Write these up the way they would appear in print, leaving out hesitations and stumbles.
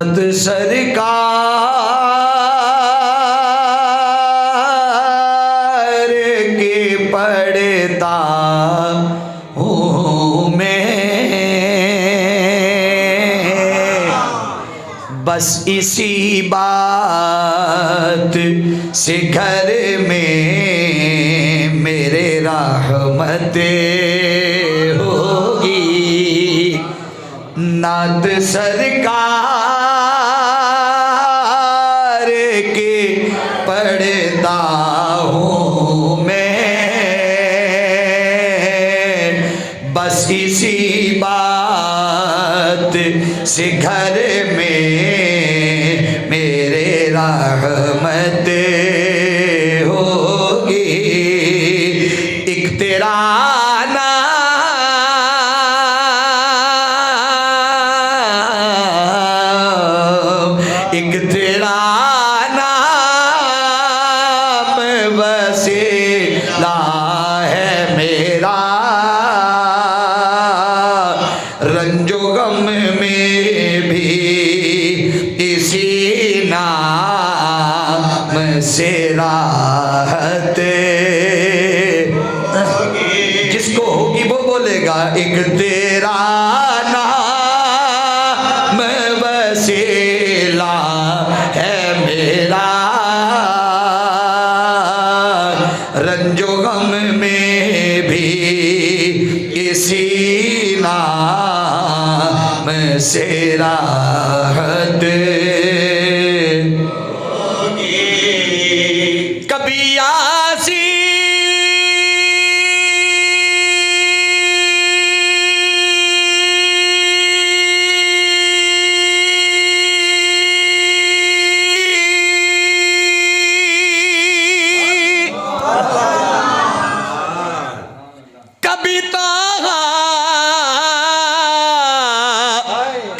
सरकार के पढ़ता हूँ मैं, बस इसी बात से घर में मेरे रहमत होगी। नात सरकार के पढ़ता हूँ मैं, बस इसी बात से घर में मेरे रहमत होगी। एक तेरा एक तेरा नाम वसीला है मेरा, रंजो गम में भी इसी नाम से राहत जिसको होगी वो बोलेगा। एक तेरा नाम वसीला है मेरा, रंजो गम में भी इसी नाम से राहत होगी। कभी आसी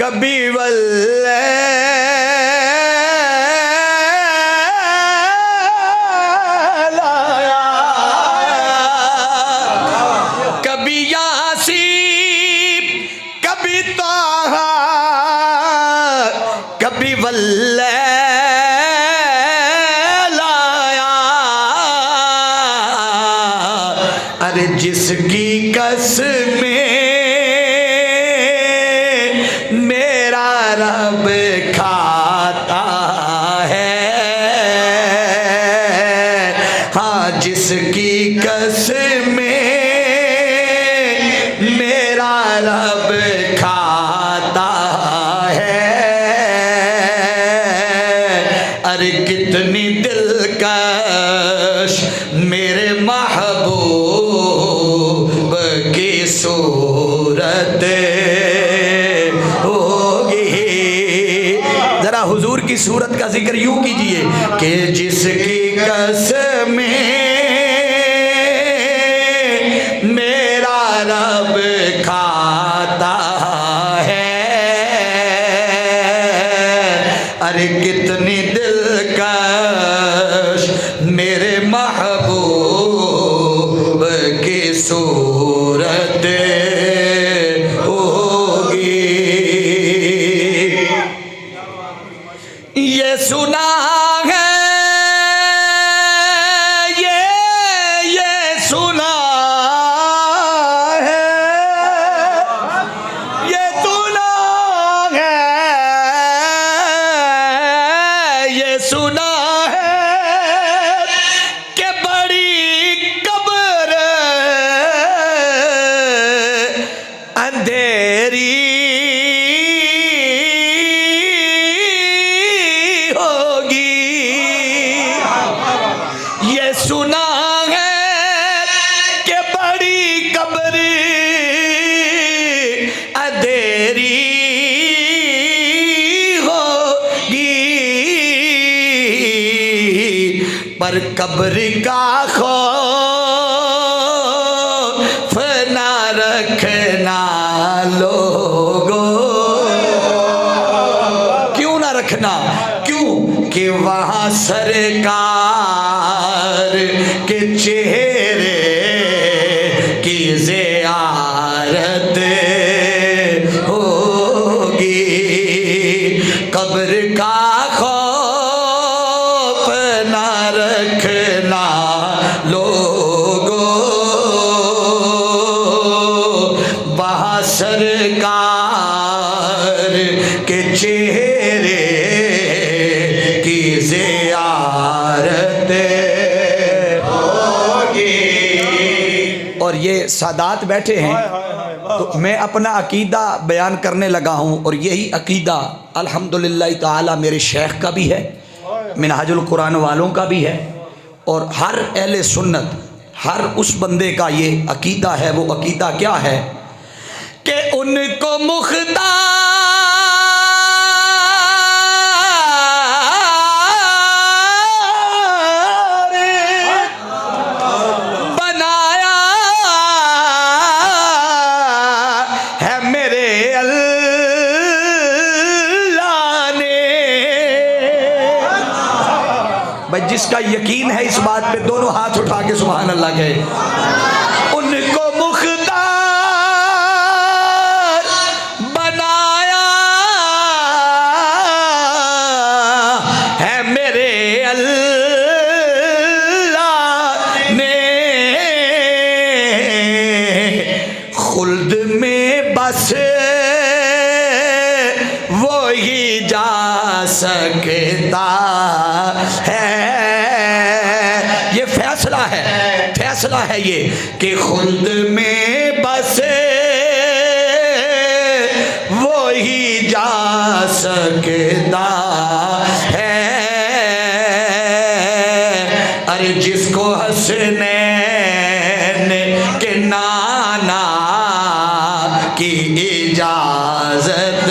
कभी वल्ले लाया, कभी यासीन कभी ताहा कभी वल्ले लाया। अरे जिसकी कसमें रब खाता है, हाँ जिसकी कसमें मेरा रब खाता है। अरे कितनी दिलकश मेरे महबूब की सूरत हुजूर की सूरत का जिक्र यूं कीजिए कि जिसकी कसमें मेरा रब खाता है। अरे कितनी दिलकश मेरे महबूब की सूरत ये सुना है, ये सुना है, ये सुना है, ये सुना है कि बड़ी कब्र अंधेरी सुना है कि बड़ी कब्र अंधेरी होगी, पर कब्र का खौफ ना रखना लोगों। क्यों ना रखना? क्यों कि वहाँ सरकार के चेहरे की ज़ियारत होगी। कब्र का खौफ ना रखना लोगों, वहाँ सरकार के चेहरे की ज़ियारत होगी। और ये सादात बैठे हैं तो मैं अपना अकीदा बयान करने लगा हूँ, और यही अकीदा अल्हम्दुलिल्लाह ताला मेरे शेख का भी है, मिनहाजुल कुरान वालों का भी है, और हर अहले सुन्नत, हर उस बंदे का ये अकीदा है। वो अकीदा क्या है कि उनको मुख्तार बनाया है मेरे अल्लाह ने। भाई जिसका यकीन है इस बात पे दोनों हाथ उठा के सुभान अल्लाह कहे। उनको मुख्तार बनाया है मेरे अल्लाह ने, खुल्द में बस वो ही जा सकता है। ये फैसला है, फैसला है ये कि खुल्द में बस वो ही जा सकता है। अरे जिसको हसनैन के नाना की इजाजत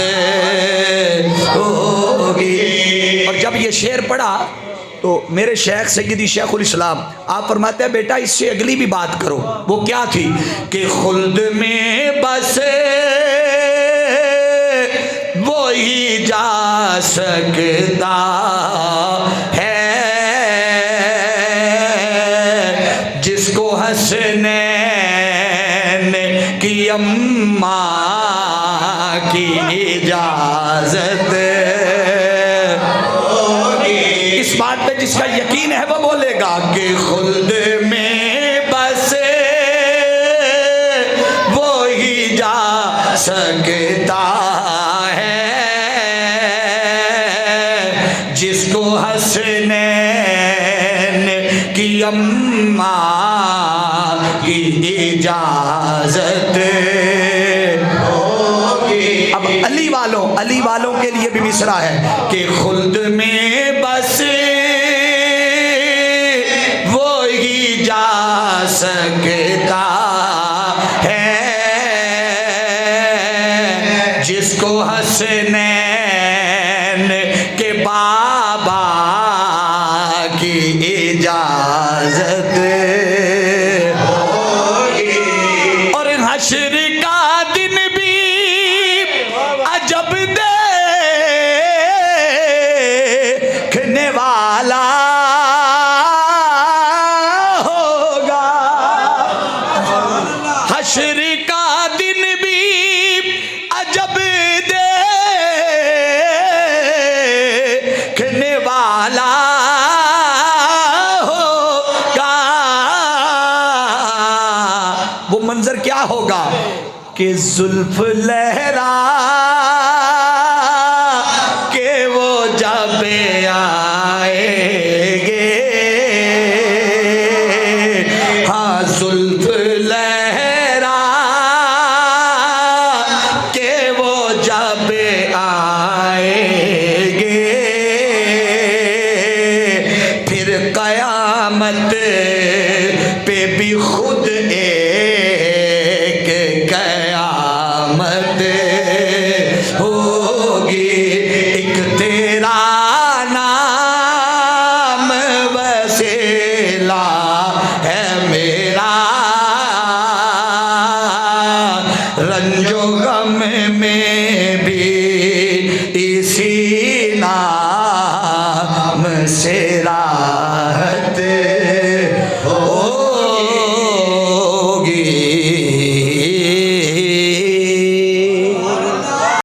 होगी। और जब ये शेर पढ़ा तो मेरे शेख सैयदी शेखुल इस्लाम आप फरमाते हैं बेटा इससे अगली भी बात करो। वो क्या थी कि खुल्द में बस वो ही जा सकता है, जिसको हसनैन की अम्मा की इजाजत। इस बात पे जिसका यकीन है वो बोलेगा कि खुल्द में बस वो ही जा सकता है, जिसको हसनैन की अम्मा की इजाजत होगी। अब अली वालों के लिए भी मिसरा है कि खुल्द में बस वो ही जा सकता है, जिसको हसनैन के बाबा की इजाजत होगी। और हश्र का दिन भी अजब देखने वाला होगा। हश्र का दिन भी अजब देखने वाला होगा। वो मंजर क्या होगा कि जुल्फ लहरा के वो जब